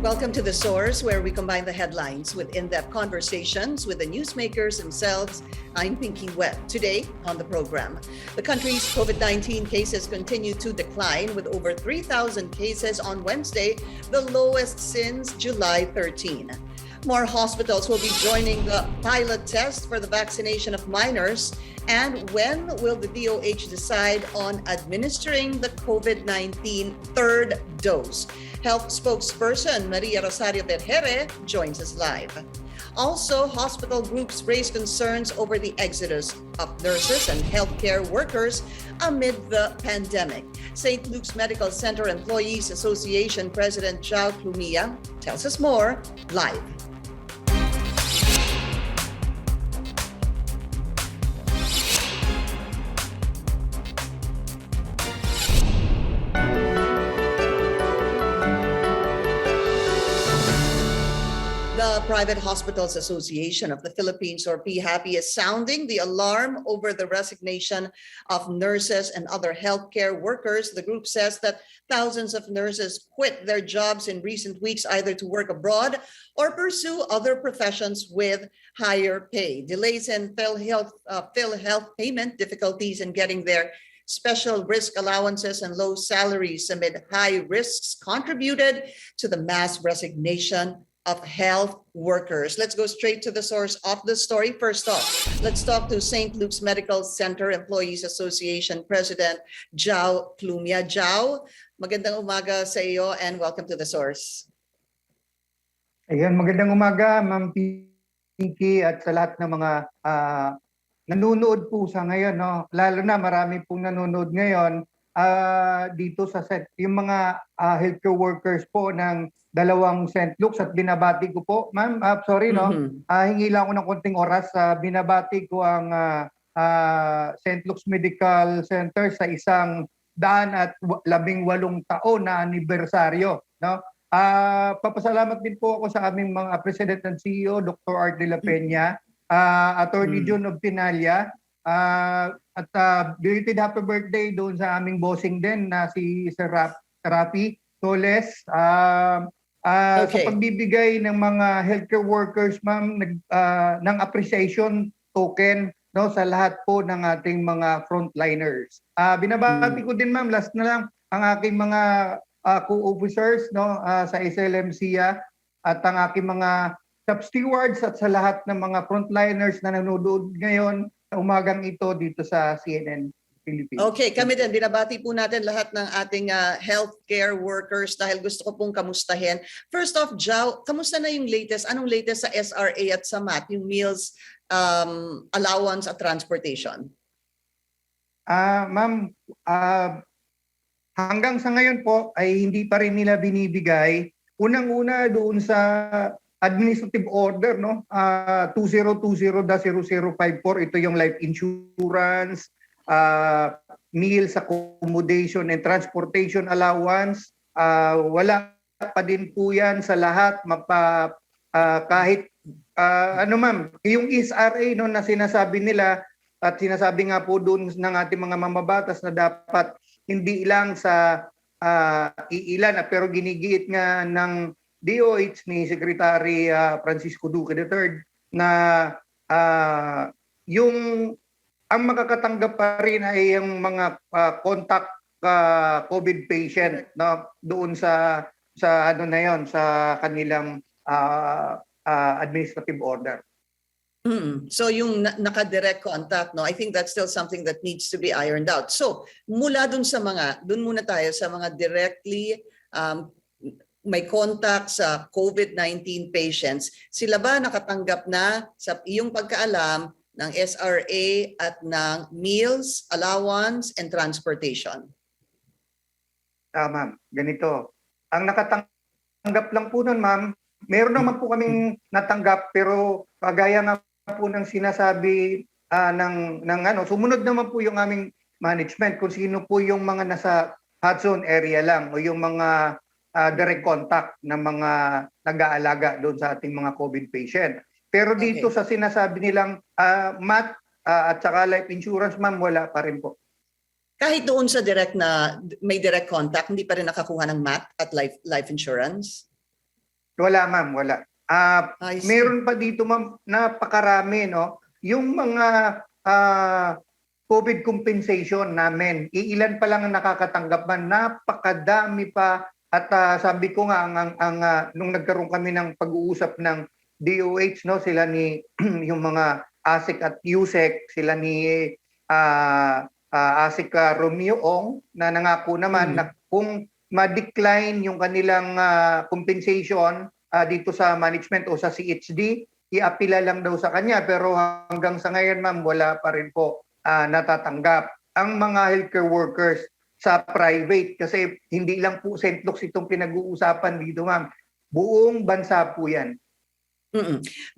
Welcome to The Source, where we combine the headlines with in-depth conversations with the newsmakers themselves. I'm Pinky Webb. Today on the program, the country's COVID-19 cases continue to decline with over 3,000 cases on Wednesday, the lowest since July 13. More hospitals will be joining the pilot test for the vaccination of minors. And when will the DOH decide on administering the COVID-19 third dose? Health spokesperson Maria Rosario Vergeire joins us live. Also, hospital groups raise concerns over the exodus of nurses and healthcare workers amid the pandemic. St. Luke's Medical Center Employees Association President Jao Clumia tells us more live. The Private Hospitals Association of the Philippines, or PHAPI, is sounding the alarm over the resignation of nurses and other healthcare workers. The group says that thousands of nurses quit their jobs in recent weeks, either to work abroad or pursue other professions with higher pay. Delays in PhilHealth payment, difficulties in getting their special risk allowances, and low salaries amid high risks contributed to the mass resignation of health workers. Let's go straight to the source of the story. First off, let's talk to St. Luke's Medical Center Employees Association President Jao Clumia. Jao, magandang umaga sa iyo and welcome to the source. Ayan, magandang umaga, Ma'am Pinky, at sa lahat ng mga nanonood po sa ngayon. No? Lalo na marami pong nanonood ngayon dito sa set, yung mga healthcare workers po ng dalawang St. Luke's, at binabati ko po, ma'am, sorry, hingi lang ako ng konting oras. Binabati ko ang St. Luke's Medical Center sa 118 taon na anibersaryo. No? Papasalamat din po ako sa aming mga President and CEO, Dr. Art de la Peña, Attorney John of Pinalia, at belated happy birthday doon sa aming bossing din na si Sir Rafi Soles. Sa pagbibigay ng mga healthcare workers, ma'am, ng appreciation token, no, sa lahat po ng ating mga frontliners. Binabati ko din, ma'am, last na lang, ang aking mga co-officers, no, sa SLMCEA, at ang aking mga top stewards, at sa lahat ng mga frontliners na nanonood ngayon sa umagang ito dito sa CNN Philippines. Okay, kami din, binabati po natin lahat ng ating healthcare workers dahil gusto ko pong kamustahin. First off, Jao, kamusta na yung latest? Anong latest sa SRA at sa MAT, yung meals allowance at transportation? Ma'am, hanggang sa ngayon po ay hindi pa rin nila binibigay. Unang-una doon sa administrative order, no, 2020-0054, ito yung life insurance, meals, accommodation, and transportation allowance. Wala pa din po yan sa lahat. Kahit ma'am, yung SRA, no, na sinasabi nila, at sinasabi nga po doon ng ating mga mamabatas na dapat hindi lang sa iilan, pero ginigiit nga ng DOH ni Secretary Francisco Duque III na ang makakatanggap pa rin ay yung mga contact COVID patient, no, doon sa ano na yon, sa kanilang administrative order. So yung naka-direct contact, no, I think that's still something that needs to be ironed out. So mula doon muna tayo sa mga directly may contact sa COVID-19 patients. Sila ba nakatanggap na sa iyong pagkaalam ng SRA at ng meals, allowance, and transportation? Ma'am, ganito. Ang nakatanggap lang po nun, ma'am, meron naman po kaming natanggap, pero kagaya nga po ng sinasabi sumunod naman po yung aming management kung sino po yung mga nasa hot zone area lang o yung mga direct contact ng mga nag-aalaga doon sa ating mga COVID patient. Pero dito sa sinasabi nilang MAT at saka life insurance, ma'am, wala pa rin po. Kahit doon sa direct na may direct contact, hindi pa rin nakakuha ng MAT at life insurance? Wala ma'am, wala. I see. Meron pa dito ma'am, napakarami no. Yung mga COVID compensation namin, iilan pa lang ang nakakatanggap man, napakadami pa. At sabi ko nga nung nagkaroon kami ng pag-uusap ng DOH no, sila ni yung mga ASIC at USEC, sila ni ASIC Romeo Ong na nangako naman na kung ma-decline yung kanilang compensation dito sa management o sa CHD, i-apila lang daw sa kanya, pero hanggang sa ngayon ma'am wala pa rin po natatanggap ang mga healthcare workers sa private, kasi hindi lang po St. Luke's itong pinag-uusapan dito ma'am, buong bansa po yan.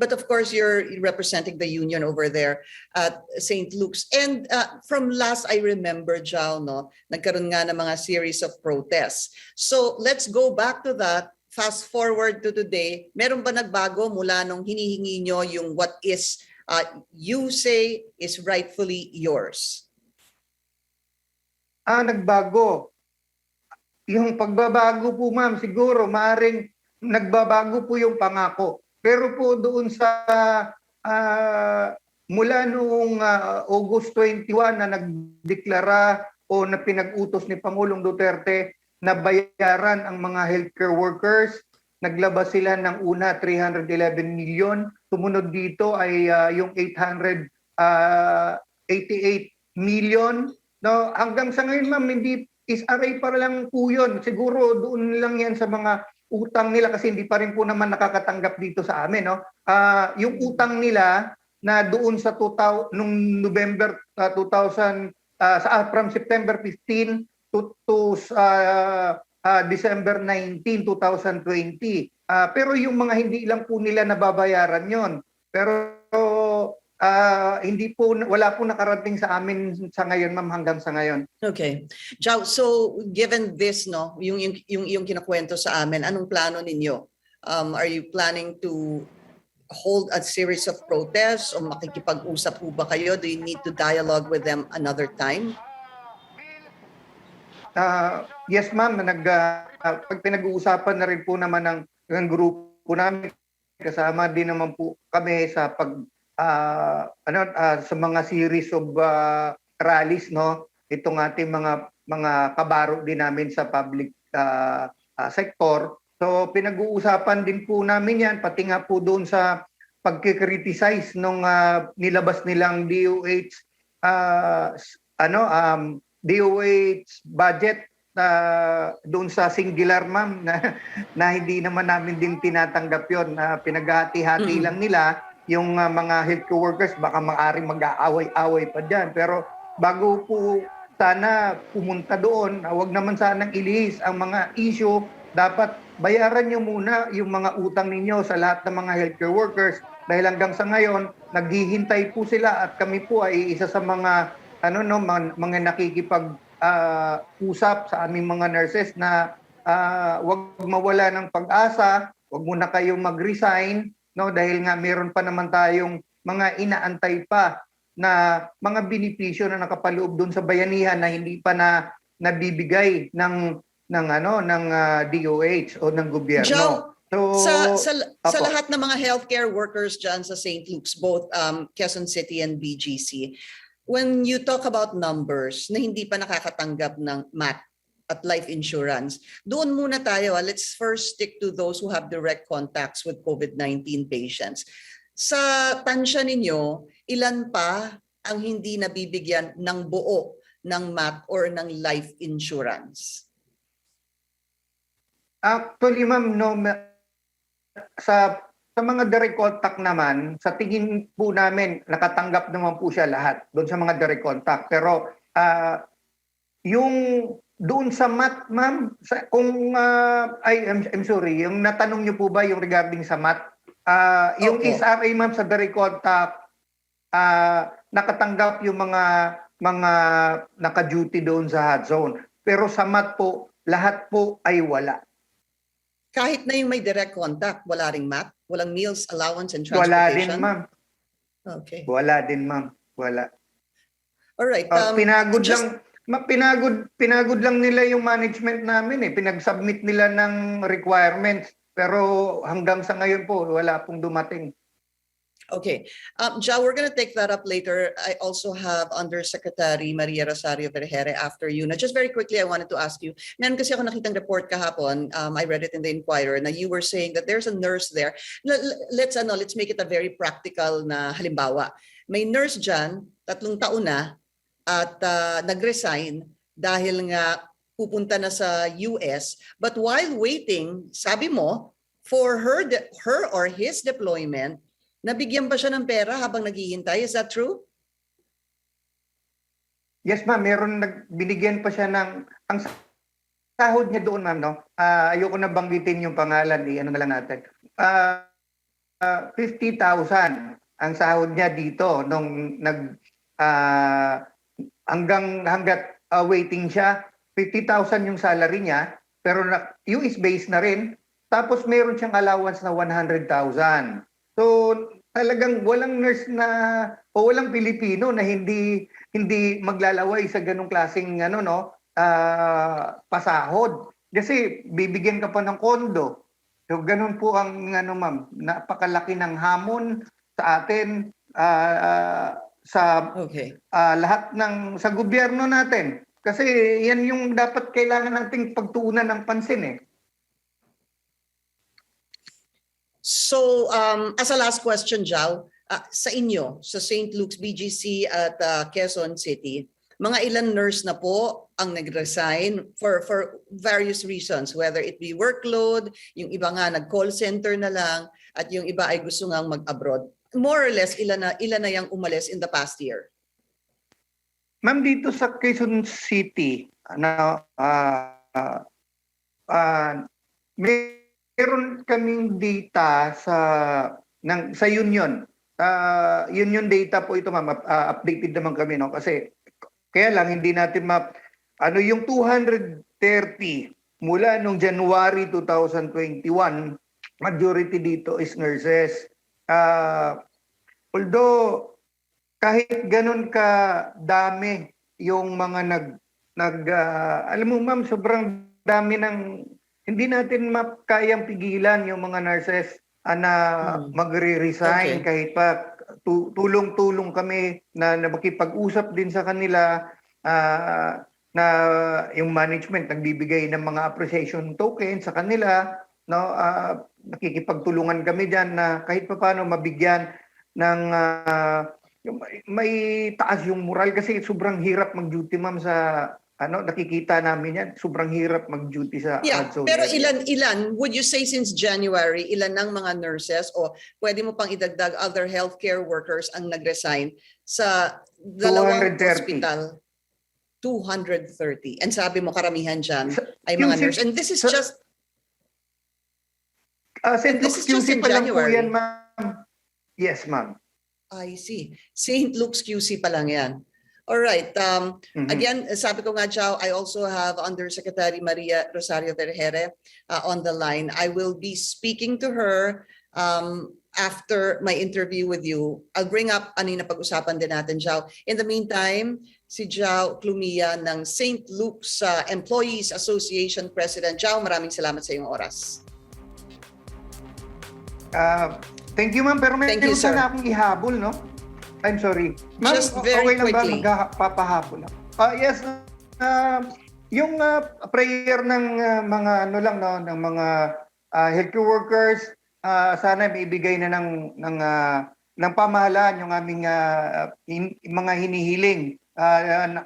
But of course, you're representing the union over there at St. Luke's. And from last I remember, Jao, no, nagkaroon nga ng mga series of protests. So let's go back to that. Fast forward to today. Meron ba nagbago mula nung hinihingi nyo yung what is you say is rightfully yours? Nagbago. Yung pagbabago po ma'am, siguro maaaring nagbabago po yung pangako. Pero po doon sa mula noong August 21 na nagdeklara o na pinag-utos ni Pangulong Duterte na bayaran ang mga healthcare workers, naglabas sila ng una 311 million. Sumunod dito ay yung 888 million. No, hanggang sa ngayon ma'am, hindi is array para lang po yun. Siguro doon lang yan sa mga utang nila kasi hindi pa rin po naman nakakatanggap dito sa amin, no. Yung utang nila na doon sa nung November 2000 from September 15 to December 19, 2020. Pero yung mga hindi lang po nila nababayaran yon. Pero hindi po, wala po nakarating sa amin sa ngayon ma'am, hanggang sa ngayon. Okay. Jao, so given this, no, yung kinakwento sa amin, anong plano ninyo? Are you planning to hold a series of protests o makikipag-usap po ba kayo? Do you need to dialogue with them another time? Yes ma'am, pag pinag-uusapan na rin po naman ng grupo namin, kasama din naman po kami sa sa mga series of rallies, no, itong ating mga kabaro din namin sa public sector. So pinag-uusapan din po namin yan, pati nga po doon sa pagkikriticize nung nilabas nilang DOH DOH budget doon sa singular ma'am na hindi naman namin din tinatanggap yon, na pinaghati-hati lang nila yung mga healthcare workers, baka maaaring mag-aaway-away pa dyan. Pero bago po sana pumunta doon, huwag naman sanang ilihis ang mga issue. Dapat bayaran nyo muna yung mga utang ninyo sa lahat ng mga healthcare workers. Dahil hanggang sa ngayon, naghihintay po sila at kami po ay isa sa mga mga nakikipag-usap sa aming mga nurses na huwag mawala ng pag-asa, huwag muna kayong mag-resign. No, dahil nga meron pa naman tayong mga inaantay pa na mga benepisyo na nakapaloob doon sa bayanihan na hindi pa nabibigay ng DOH o ng gobyerno. Joe, so, sa lahat ng mga healthcare workers dyan sa St. Luke's, both Quezon City and BGC, when you talk about numbers na hindi pa nakakatanggap ng MAT at life insurance, doon muna tayo. Let's first stick to those who have direct contacts with COVID-19 patients. Sa tansya ninyo, ilan pa ang hindi nabibigyan ng buo ng MAT or ng life insurance? Actually, ma'am, no, sa mga direct contact naman, sa tingin po namin, nakatanggap naman po siya lahat doon sa mga direct contact. Pero yung doon sa MAT, ma'am, I'm sorry, yung natanong niyo po ba yung regarding sa MAT? Yung SRA, ma'am, sa direct contact, nakatanggap yung mga naka-duty doon sa hot zone. Pero sa MAT po, lahat po ay wala. Kahit na yung may direct contact, wala ring MAT? Walang meals, allowance, and transportation? Wala din, ma'am. Okay. Wala din, ma'am. Wala. Alright. Pinagod lang nila yung management namin eh. Pinag-submit nila ng requirements Pero hanggang sa ngayon po, wala pong dumating. Okay. Jao, we're going to take that up later. I also have Undersecretary Maria Rosario Vergeire after you. Now, just very quickly, I wanted to ask you, meron kasi ako nakitang report kahapon, I read it in the Inquirer, na you were saying that there's a nurse there. Let's make it a very practical na halimbawa. May nurse dyan, 3 taon na, at nag-resign dahil nga pupunta na sa US. But while waiting, sabi mo, for her or his deployment, nabigyan ba siya ng pera habang naghihintay? Is that true? Yes, ma'am. Binigyan pa siya ng... Ang sahod niya doon, ma'am, no? Ayoko na banggitin yung pangalan. Ano na lang natin. 50,000 ang sahod niya dito nung hanggat waiting siya. 50,000 yung salary niya. Pero US based na rin. Tapos meron siyang allowance na 100,000. So talagang walang nurse na o walang Pilipino na hindi maglalaway sa ganung klaseng pasahod. Kasi bibigyan ka pa ng kondo. So ganun po ang ma'am, napakalaki ng hamon sa atin lahat ng sa gobyerno natin. Kasi yan yung dapat kailangan nating pagtuunan ng pansin eh. So, as a last question, Jao, sa inyo, sa St. Luke's BGC at Quezon City, mga ilan nurse na po ang nag-resign for various reasons, whether it be workload, yung iba nga nag-call center na lang, at yung iba ay gusto ngang mag-abroad. More or less, ilan na yung umalis in the past year? Ma'am, dito sa Quezon City, meron kaming data sa union. Union data po ito, ma'am. Updated naman kami, no? Kasi kaya lang hindi natin yung 230 mula nung January 2021, majority dito is nurses. Although kahit ganun ka dami yung mga alam mo, ma'am, sobrang dami ng hindi natin kayang pigilan yung mga nurses na magre-resign. Kahit pa tulong-tulong kami na makipag-usap din sa kanila, na yung management nagbibigay ng mga appreciation token sa kanila, no? Nakikipagtulungan kami diyan na kahit pa paano mabigyan ng may taas yung moral kasi sobrang hirap mag-duty, ma'am, sa nakikita namin yan, sobrang hirap mag-duty sa pero ilan would you say since January, ilan ng mga nurses o pwede mo pang idagdag other healthcare workers ang nag-resign sa dalawang 230. hospital? 230. And sabi mo karamihan dyan ay mga nurses. And this is just in January. Yan, ma'am. Yes, ma'am. I see. St. Luke's QC pa lang yan. All right. Again, sabi ko nga, Jao, I also have Undersecretary Maria Rosario Vergeire on the line. I will be speaking to her after my interview with you. I'll bring up na pag-usapan din natin, Jao. In the meantime, si Jao Clumia ng St. Luke's Employees Association President. Jao, maraming salamat sa iyong oras. Thank you, ma'am. Pero may sana akong ihabol, no? I'm sorry. Just very quickly. Magpapahapon lang. Yes, yung prayer ng mga ng mga healthcare workers, sana maibigay na ng pamahalaan yung aming mga hinihiling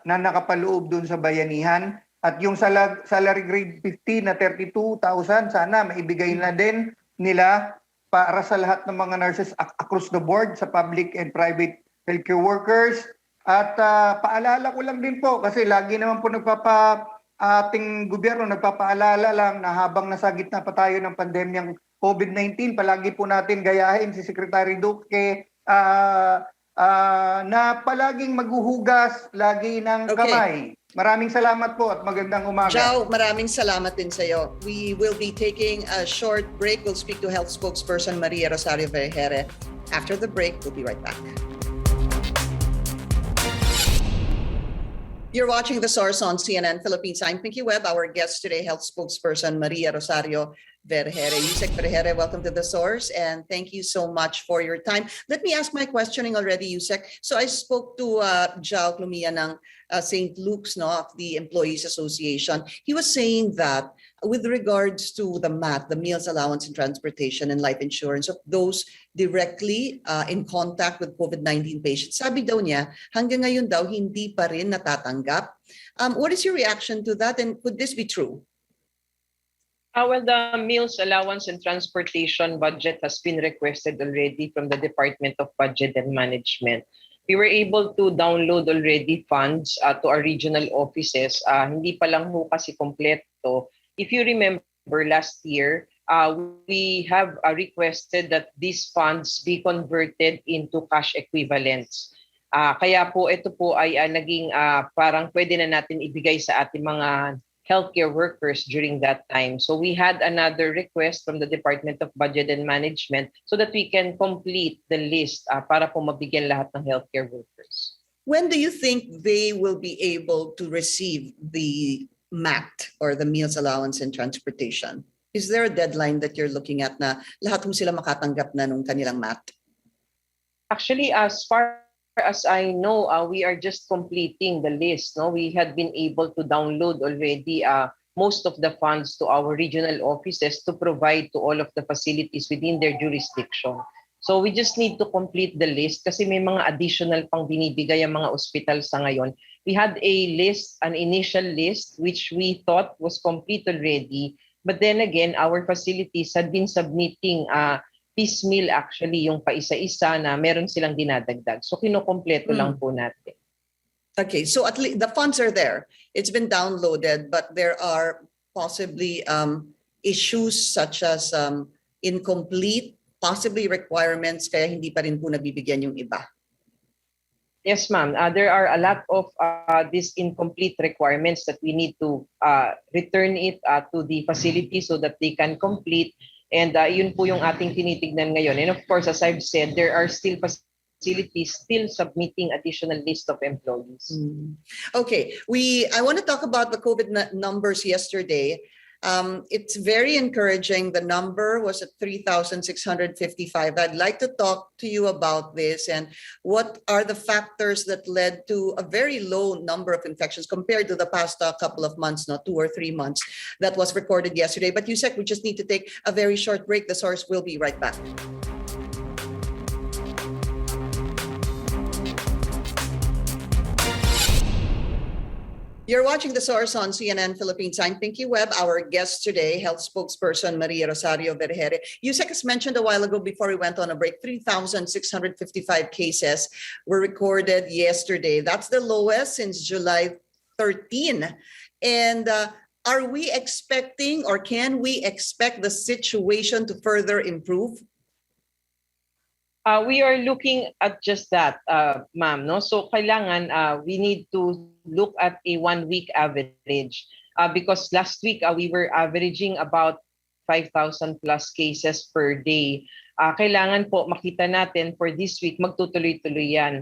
na nakapaloob dun sa bayanihan. At yung salary grade 15 na 32,000, sana maibigay na din nila para sa lahat ng mga nurses across the board, sa public and private healthcare workers. At paalala ko lang din po, kasi lagi naman po ating gobyerno nagpapaalala lang na habang nasa gitna pa tayo ng pandemyang COVID-19, palagi po natin gayahin si Secretary Duque na palaging maghuhugas lagi ng kamay. Maraming salamat po at magandang umaga. Jao, maraming salamat din sa iyo. We will be taking a short break. We'll speak to Health Spokesperson Maria Rosario Vergeire. After the break, we'll be right back. You're watching The Source on CNN Philippines. I'm Pinky Webb. Our guest today, Health Spokesperson Maria Rosario Vergeire. Yusek Vergeire, welcome to The Source, and thank you so much for your time. Let me ask my questioning already, Yusek. So I spoke to Jao Clumia ng St. Luke's, no, of the Employees Association. He was saying that with regards to the MAT, the Meals Allowance and Transportation and Life Insurance of those directly in contact with COVID-19 patients, sabi daw niya, hanggang ngayon daw, hindi pa rin natatanggap. What is your reaction to that, and could this be true? Well, the meals allowance and transportation budget has been requested already from the Department of Budget and Management. We were able to download already funds to our regional offices. Hindi pa lang ho kasi kompleto. If you remember last year, we have requested that these funds be converted into cash equivalents. Kaya po ito po ay naging parang pwede na natin ibigay sa ating mga healthcare workers during that time. So we had another request from the Department of Budget and Management so that we can complete the list para po mabigyan lahat ng healthcare workers. When do you think they will be able to receive the MAT or the Meals Allowance and Transportation? Is there a deadline that you're looking at na lahat mo sila makatanggap na nung kanilang MAT? Actually, as far as I know, we are just completing the list. No, we had been able to download already most of the funds to our regional offices to provide to all of the facilities within their jurisdiction. So we just need to complete the list kasi may mga additional pang binibigay ang mga ospital sa ngayon. We had a list, an initial list, which we thought was complete already. But then again, our facilities had been submitting piecemeal actually yung paisa-isa na meron silang dinadagdag. So kinokompleto lang po natin. Okay, so at least the funds are there. It's been downloaded, but there are possibly issues such as incomplete, possibly requirements, kaya hindi pa rin po nabibigyan yung iba. Yes, ma'am. There are a lot of these incomplete requirements that we need to return it to the facility so that they can complete. And yun po yung ating tinitignan ngayon. And of course, as I've said, there are still facilities still submitting additional list of employees. Okay, I want to talk about the COVID numbers yesterday. It's very encouraging. The number was at 3,655. I'd like to talk to you about this and what are the factors that led to a very low number of infections compared to the past couple of months, 2 or 3 months that was recorded yesterday. But Yusek, we just need to take a very short break. The Source will be right back. You're watching The Source on CNN Philippines. I'm Pinky Webb. Our guest today, health spokesperson Maria Rosario Vergeire. Yusek has mentioned a while ago before we went on a break, 3,655 cases were recorded yesterday. That's the lowest since July 13. And are we expecting or can we expect the situation to further improve? We are looking at just that, ma'am. No? So kailangan we need to look at a 1-week average because last week we were averaging about 5,000 plus cases per day. Kailangan po makita natin for this week magtutuloy-tuloy yan.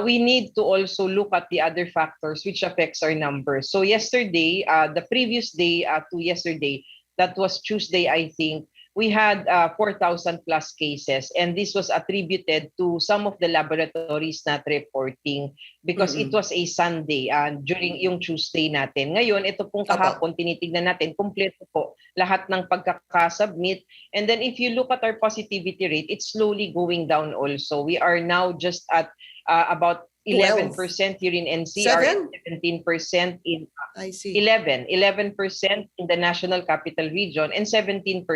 We need to also look at the other factors which affects our numbers. So yesterday, the previous day to yesterday, that was Tuesday, I think, we had 4,000 plus cases, and this was attributed to some of the laboratories not reporting because it was a Sunday during yung Tuesday natin. Ngayon, ito pong kahapon, tinitignan natin, kompleto po lahat ng pagkakasubmit. And then if you look at our positivity rate, it's slowly going down also. We are now just at about 11% here in NCR, 17% in 11% in the National Capital Region, and 17%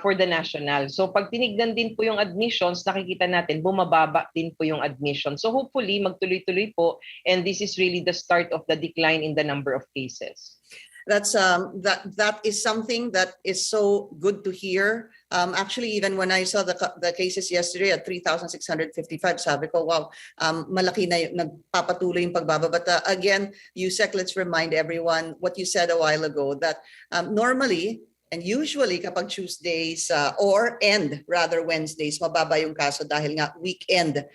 for the national. So pag tinignan din po yung admissions, nakikita natin bumababa din po yung admissions. So hopefully magtuloy-tuloy po, and this is really the start of the decline in the number of cases. That's that is something that is so good to hear. Actually, even when I saw the cases yesterday at 3,655, sabi ko, wow, malaki na nagpapatuloy yung pagbaba. But again, Yusek, let's remind everyone what you said a while ago, that normally and usually kapag Tuesdays or rather Wednesdays, mababa yung kaso dahil nga weekend.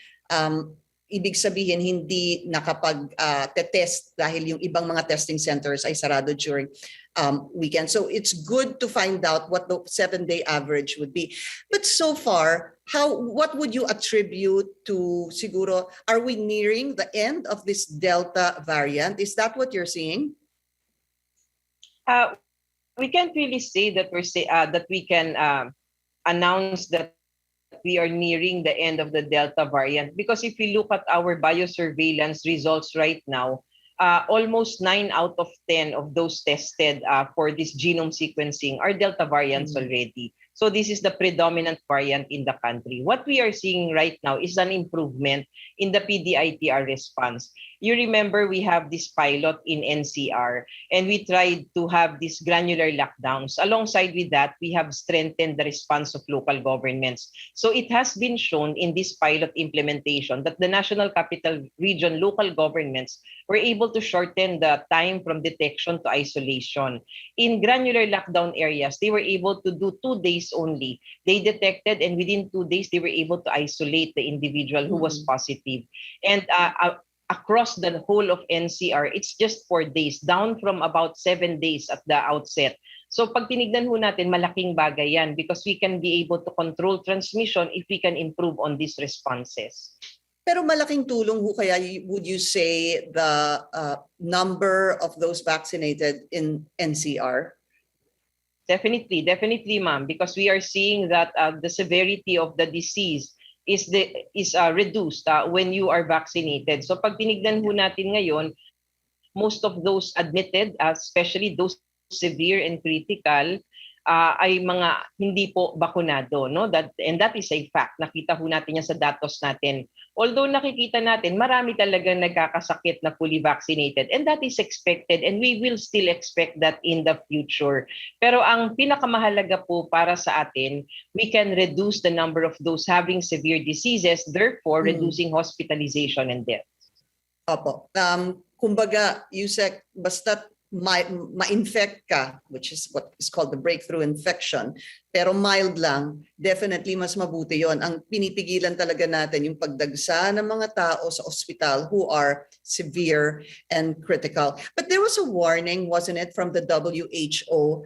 ibig sabihin hindi nakapag-test dahil yung ibang mga testing centers ay sarado during weekend. So it's good to find out what the 7-day average would be. But so far, what would you attribute to siguro, are we nearing the end of this Delta variant? Is that what you're seeing? We can't really say that that we can announce that we are nearing the end of the Delta variant, because if we look at our biosurveillance results right now, almost 9 out of 10 of those tested for this genome sequencing are Delta variants already. So this is the predominant variant in the country. What we are seeing right now is an improvement in the PDITR response. You remember we have this pilot in NCR, and we tried to have these granular lockdowns. Alongside with that, we have strengthened the response of local governments. So it has been shown in this pilot implementation that the National Capital Region local governments were able to shorten the time from detection to isolation. In granular lockdown areas, they were able to do 2 days only. They detected, and within 2 days, they were able to isolate the individual who was positive. And across the whole of NCR, it's just 4 days, down from about 7 days at the outset. So pag tinignan ho natin, malaking bagay yan, because we can be able to control transmission if we can improve on these responses. Pero malaking tulong ho kaya, would you say, the number of those vaccinated in NCR? Definitely, ma'am, because we are seeing that the severity of the disease is reduced when you are vaccinated. So pag tinignan ho natin ngayon, most of those admitted, especially those severe and critical, ay mga hindi po bakunado, no? That is a fact. Nakita ho natin yan sa datos natin. Although nakikita natin marami talagang nagkakasakit na fully vaccinated, and that is expected, and we will still expect that in the future. Pero ang pinakamahalaga po para sa atin, we can reduce the number of those having severe diseases, therefore reducing hospitalization and death. Opo. Kumbaga, Yusek, basta't ma-infect ka, which is what is called the breakthrough infection, pero mild lang, definitely mas mabuti yon. Ang pinipigilan talaga natin yung pagdagsa ng mga tao sa ospital who are severe and critical. But there was a warning, wasn't it, from the WHO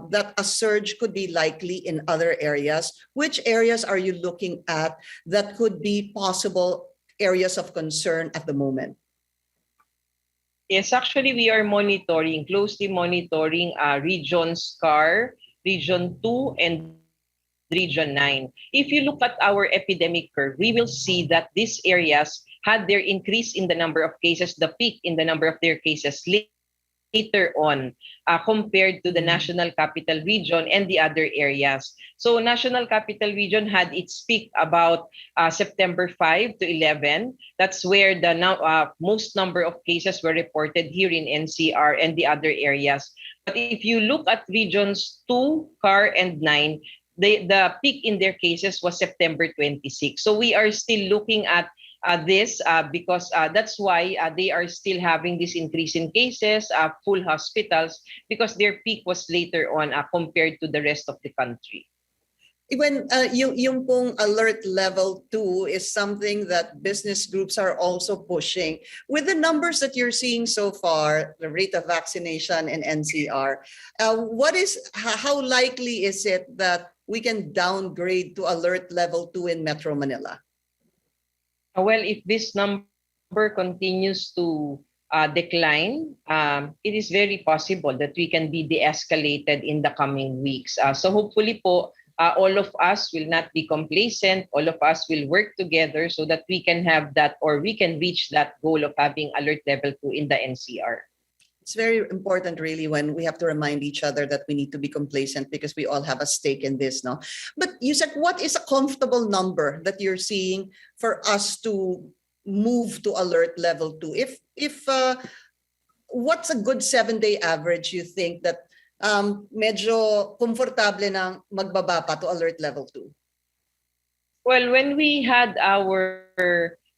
that a surge could be likely in other areas. Which areas are you looking at that could be possible areas of concern at the moment? Yes, actually, we are closely monitoring regions CAR, Region 2, and Region 9. If you look at our epidemic curve, we will see that these areas had their increase in the number of cases, the peak in the number of their cases later on compared to the National Capital Region and the other areas. So National Capital Region had its peak about September 5 to 11. That's where the most number of cases were reported here in NCR and the other areas. But if you look at regions 2, CAR, and 9, the peak in their cases was September 26. So we are still looking at this because that's why they are still having this increase in cases, full hospitals, because their peak was later on compared to the rest of the country. When yung pong alert level 2 is something that business groups are also pushing. With the numbers that you're seeing so far, the rate of vaccination in NCR, how likely is it that we can downgrade to alert level 2 in Metro Manila? Well, if this number continues to decline, it is very possible that we can be de-escalated in the coming weeks. So hopefully po, all of us will not be complacent. All of us will work together so that we can have that, or we can reach that goal of having alert level 2 in the NCR. It's very important, really, when we have to remind each other that we need to be complacent because we all have a stake in this, no? But Yusek, what is a comfortable number that you're seeing for us to move to alert level 2? If what's a good 7-day average you think that medyo komportable nang magbaba pa to alert level 2? Well, when we had our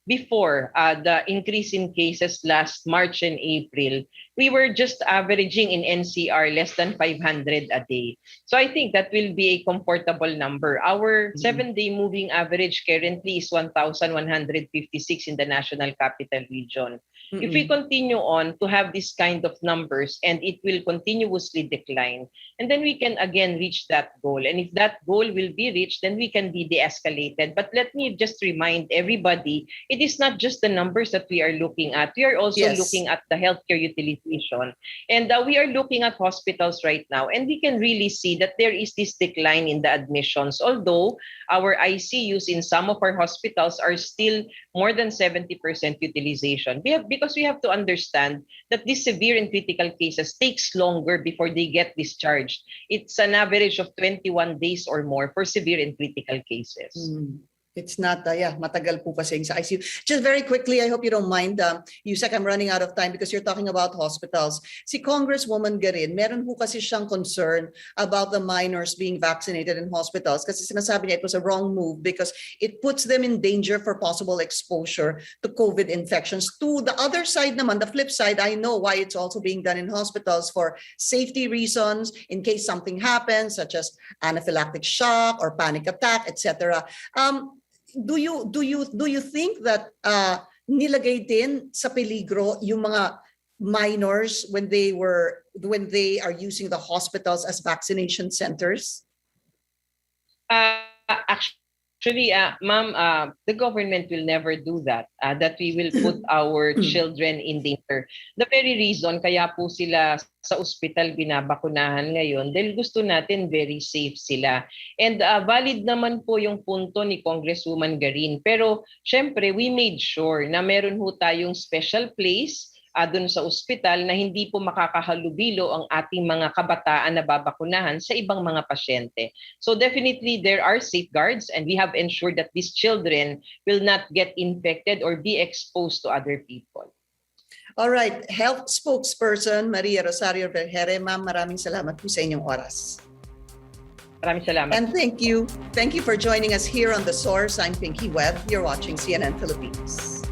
before the increase in cases last March and April, we were just averaging in NCR less than 500 a day. So I think that will be a comfortable number. Our 7-day moving average currently is 1,156 in the National Capital Region. If we continue on to have this kind of numbers, and it will continuously decline, and then we can again reach that goal. And if that goal will be reached, then we can be de-escalated. But let me just remind everybody, it is not just the numbers that we are looking at. We are also looking at the healthcare utilization. And we are looking at hospitals right now, and we can really see that there is this decline in the admissions. Although our ICUs in some of our hospitals are still more than 70% utilization. Because we have to understand that these severe and critical cases takes longer before they get discharged. It's an average of 21 days or more for severe and critical cases. It's not, matagal po kasi sa ICU. Just very quickly, I hope you don't mind, Yusek, I'm running out of time because you're talking about hospitals. Si Congresswoman Garin, meron po kasi siyang concern about the minors being vaccinated in hospitals kasi sinasabi niya it was a wrong move because it puts them in danger for possible exposure to COVID infections. To the other side naman, the flip side, I know why it's also being done in hospitals for safety reasons, in case something happens, such as anaphylactic shock or panic attack, etc. Do you think that nilagay din sa peligro yung mga minors when they are using the hospitals as vaccination centers? Actually, ma'am, the government will never do that, that we will put our children in danger. The very reason kaya po sila sa ospital binabakunahan ngayon dahil gusto natin very safe sila. And valid naman po yung punto ni Congresswoman Garin. Pero syempre, we made sure na meron ho tayong special place doon sa ospital na hindi po makakahalubilo ang ating mga kabataan na babakunahan sa ibang mga pasyente. So definitely there are safeguards and we have ensured that these children will not get infected or be exposed to other people. All right, Health Spokesperson Maria Rosario Vergeire, ma'am, maraming salamat po sa inyong oras. Maraming salamat. And thank you. Thank you for joining us here on The Source. I'm Pinky Webb. You're watching CNN Philippines.